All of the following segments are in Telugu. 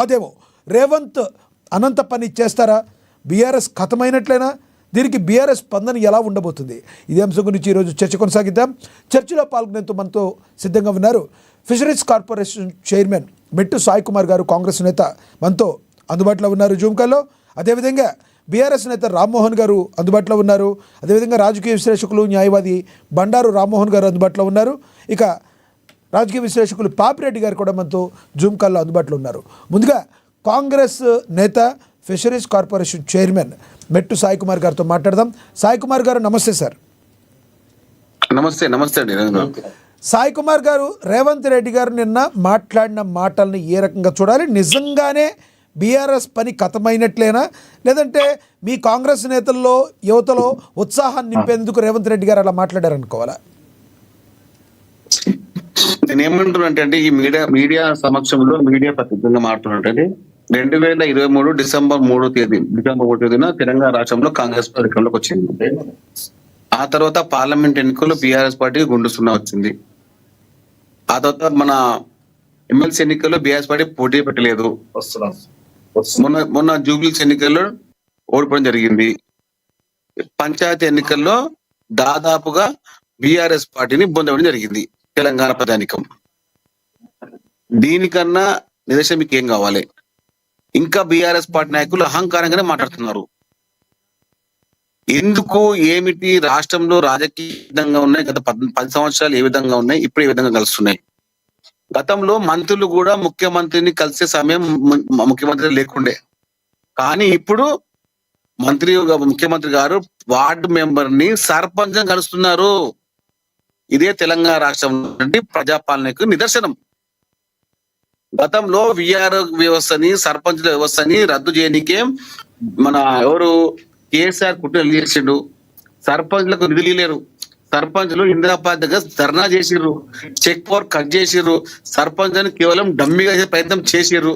అదేమో రేవంత్ అనంత పని చేస్తారా? బీఆర్ఎస్ ఖతమైనట్లేనా? దీనికి బీఆర్ఎస్ స్పందన ఎలా ఉండబోతుంది? ఇదే అంశం గురించి ఈరోజు చర్చ కొనసాగిద్దాం. చర్చలో పాల్గొనేందుకు మనతో సిద్ధంగా ఉన్నారు ఫిషరీస్ కార్పొరేషన్ చైర్మన్ మెట్టు సాయి కుమార్ గారు, కాంగ్రెస్ నేత మనతో అందుబాటులో ఉన్నారు జూమ్ కాల్లో. అదేవిధంగా బీఆర్ఎస్ నేత రామ్మోహన్ గారు అందుబాటులో ఉన్నారు. అదేవిధంగా రాజకీయ విశ్లేషకులు, న్యాయవాది బండారు రామ్మోహన్ గారు అందుబాటులో ఉన్నారు. ఇక రాజకీయ విశ్లేషకులు పాపిరెడ్డి గారు కూడా మనతో జూమ్ కాల్లో అందుబాటులో ఉన్నారు. ముందుగా కాంగ్రెస్ నేత ఫిషరీస్ కార్పొరేషన్ చైర్మన్ మెట్టు సాయి కుమార్ గారితో మాట్లాడదాం. సాయి కుమార్ గారు నమస్తే సార్. నమస్తే. నమస్తే అండి. సాయి కుమార్ గారు, రేవంత్ రెడ్డి గారు నిన్న మాట్లాడిన మాటల్ని ఏ రకంగా చూడాలి? నిజంగానే బీఆర్ఎస్ పని ఖతమైనట్లేనా, లేదంటే మీ కాంగ్రెస్ నేతల్లో, యువతలో ఉత్సాహాన్ని నింపేందుకు రేవంత్ రెడ్డి గారు అలా మాట్లాడారనుకోవాలా? నేను ఏమంటున్నానంటే ఈ మీడియా సమక్షంలో మీడియా పత్రికగా మాట్లాడుతుంటే 2023 డిసెంబర్ 3న తెలంగాణ రాష్ట్రంలో కాంగ్రెస్ అధికారంలోకి వచ్చింది. ఆ తర్వాత పార్లమెంట్ ఎన్నికల్లో బీఆర్ఎస్ పార్టీ గుండు సున్నా వచ్చింది. ఆ తర్వాత మన ఎమ్మెల్సీ ఎన్నికల్లో బీఆర్ఎస్ పార్టీ పోటీ పెట్టలేదు. మొన్న జూబ్లీస్ ఎన్నికల్లో ఓడిపోవడం జరిగింది. పంచాయతీ ఎన్నికల్లో దాదాపుగా బీఆర్ఎస్ పార్టీని పొందడం జరిగింది తెలంగాణ ప్రజానికం. దీనికన్నా నిదర్శనం మీకు ఏం కావాలి? ఇంకా బీఆర్ఎస్ పార్టీ నాయకులు అహంకారంగానే మాట్లాడుతున్నారు. ఎందుకు, ఏమిటి? రాష్ట్రంలో రాజకీయ విధంగా ఉన్నాయి, గత 10 సంవత్సరాలు ఏ విధంగా ఉన్నాయి, ఇప్పుడు ఏ విధంగా కలుస్తున్నాయి. గతంలో మంత్రులు కూడా ముఖ్యమంత్రిని కలిసే సమయం ముఖ్యమంత్రి లేకుండే, కానీ ఇప్పుడు ముఖ్యమంత్రి గారు వార్డు మెంబర్ ని సర్పంచ్ కలుస్తున్నారు. ఇదే తెలంగాణ రాష్ట్రం నుండి ప్రజాపాలనకు నిదర్శనం. గతంలో విఆర్ వ్యవస్థని, సర్పంచ్ల వ్యవస్థని రద్దు చేయడానికే మన ఎవరు కేసీఆర్ కుట్రలు చేసిండు. సర్పంచ్లకు నిధులు లేరు. సర్పంచ్లు ఇందిరాపార్టీ దగ్గర ధర్నా చేసిర్రు, చెక్ పవర్ కట్ చేసిర్రు, సర్పంచ్ అని కేవలం డమ్మిగా చేసే ప్రయత్నం చేసిర్రు.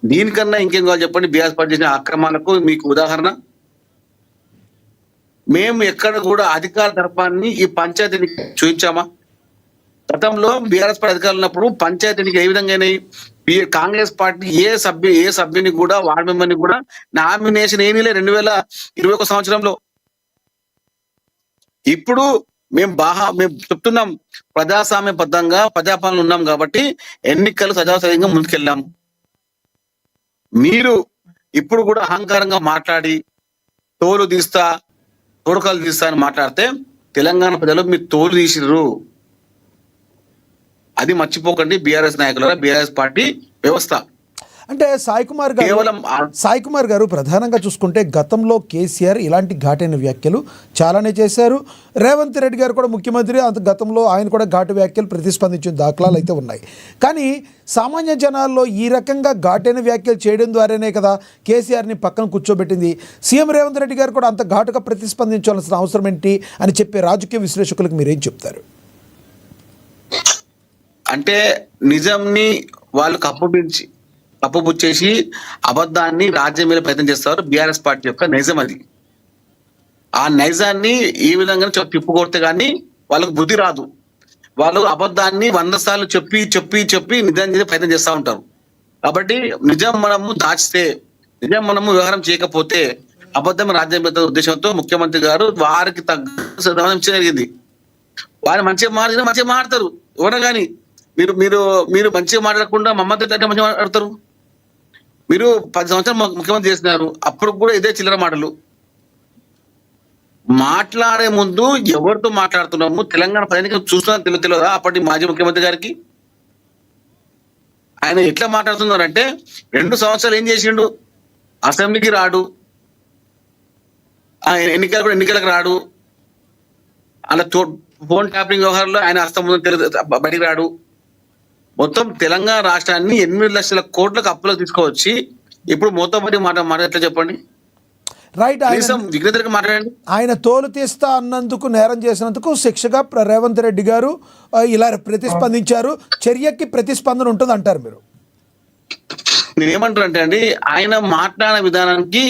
దీనికన్నా ఇంకేం కావాలి చెప్పండి? బీఆర్ఎస్ పార్టీ చేసిన అక్రమాలకు మీకు ఉదాహరణ. మేము ఎక్కడ కూడా అధికార దర్పాన్ని ఈ పంచాయతీని చూపించామా? గతంలో బీఆర్ఎస్ పార్టీ అధికారులు ఉన్నప్పుడు పంచాయతీనికి ఏ విధంగా కాంగ్రెస్ పార్టీ ఏ సభ్యుని కూడా, వార్డు మెంబర్ని కూడా నామినేషన్ ఏమీలే 2021 సంవత్సరంలో. ఇప్పుడు మేము చెప్తున్నాం, ప్రజాస్వామ్యబద్ధంగా ప్రజాపాలన ఉన్నాం కాబట్టి ఎన్నికలు సజావుసంగా ముందుకెళ్ళాం. మీరు ఇప్పుడు కూడా అహంకారంగా మాట్లాడి తోడుకాలు తీస్తా అని మాట్లాడితే తెలంగాణ ప్రజలు మీరు తోలు తీసిర్రు. అది మర్చిపోకండి బీఆర్ఎస్ నాయకుల, బీఆర్ఎస్ పార్టీ వ్యవస్థ. అంటే సాయి కుమార్ గారు ప్రధానంగా చూసుకుంటే గతంలో కేసీఆర్ ఇలాంటి ఘాటైన వ్యాఖ్యలు చాలానే చేశారు. రేవంత్ రెడ్డి గారు కూడా ముఖ్యమంత్రి, గతంలో ఆయన కూడా ఘాటు వ్యాఖ్యలు ప్రతిస్పందించిన దాఖలాలు అయితే ఉన్నాయి. కానీ సామాన్య జనాల్లో ఈ రకంగా ఘాటైన వ్యాఖ్యలు చేయడం ద్వారానే కదా కేసీఆర్ని పక్కన కూర్చోబెట్టింది. సీఎం రేవంత్ రెడ్డి గారు కూడా అంత ఘాటుగా ప్రతిస్పందించాల్సిన అవసరం ఏంటి అని చెప్పే రాజకీయ విశ్లేషకులకు మీరేం చెప్తారు? అంటే నిజంని వాళ్ళు కప్పుపుచ్చేసి అబద్ధాన్ని రాజ్యం మీద ప్రయత్నం చేస్తారు. బీఆర్ఎస్ పార్టీ యొక్క నైజం అది. ఆ నైజాన్ని ఈ విధంగా తిప్పుకొడితే కానీ వాళ్ళకు బుద్ధి రాదు. వాళ్ళు అబద్ధాన్ని 100 సార్లు చెప్పి నిజం చేసే ప్రయత్నం చేస్తూ ఉంటారు. కాబట్టి నిజం మనము దాచితే, నిజం మనము వ్యవహారం చేయకపోతే అబద్ధం రాజ్యం మీద ఉద్దేశంతో ముఖ్యమంత్రి గారు వారికి తగ్గ జరిగింది. వారు మంచిగా మాట్లాడతారు ఎవరైనా కానీ. మీరు మంచిగా మాట్లాడకుండా మమ్మల్ని మంచిగా మాట్లాడతారు. మీరు 10 సంవత్సరాలు ముఖ్యమంత్రి చేసినారు, అప్పుడు కూడా ఇదే చిల్లర మాటలు. మాట్లాడే ముందు ఎవరితో మాట్లాడుతున్నాము తెలంగాణ ప్రజలకు చూస్తున్నా తెలియదా? అప్పటి మాజీ ముఖ్యమంత్రి గారికి ఆయన ఎట్లా మాట్లాడుతున్నారంటే 2 సంవత్సరాలు ఏం చేసిండు? అసెంబ్లీకి రాడు, ఎన్నికలకు రాడు, అలా ఫోన్ ట్యాపింగ్ వ్యవహారంలో ఆయన హస్తం బయటికి రాడు. మొత్తం తెలంగాణ రాష్ట్రాన్ని 8 లక్షల కోట్లకు అప్పులకు తీసుకువచ్చి ఇప్పుడు మొత్తం మాట ఎట్లా చెప్పండి? రైట్. మాట్లాడండి. ఆయన తోలు తీస్తా అన్నందుకు, నేరం చేసినందుకు శిక్షగా రేవంత్ రెడ్డి గారు ఇలా ప్రతిస్పందించారు. చర్యకి ప్రతిస్పందన ఉంటుంది అంటారు మీరు? నేనేమంటారంటే అండి, ఆయన మాట్లాడిన విధానానికి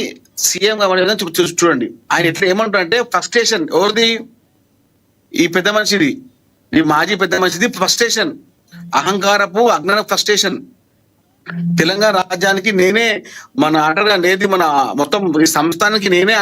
సీఎం కాబట్టి చూడండి. ఆయన ఎట్లా ఏమంటారంటే ఫ్రస్ట్రేషన్ ఎవరిది? ఈ పెద్ద మనిషిది, ఈ మాజీ పెద్ద మనిషిది ఫ్రస్ట్రేషన్, అహంకారపు అజ్ఞాన ఫ్రస్ట్రేషన్. తెలంగాణ రాజ్యానికి నేనే మన అంటారు ఏది మన మొత్తం ఈ సంస్థానానికి నేనే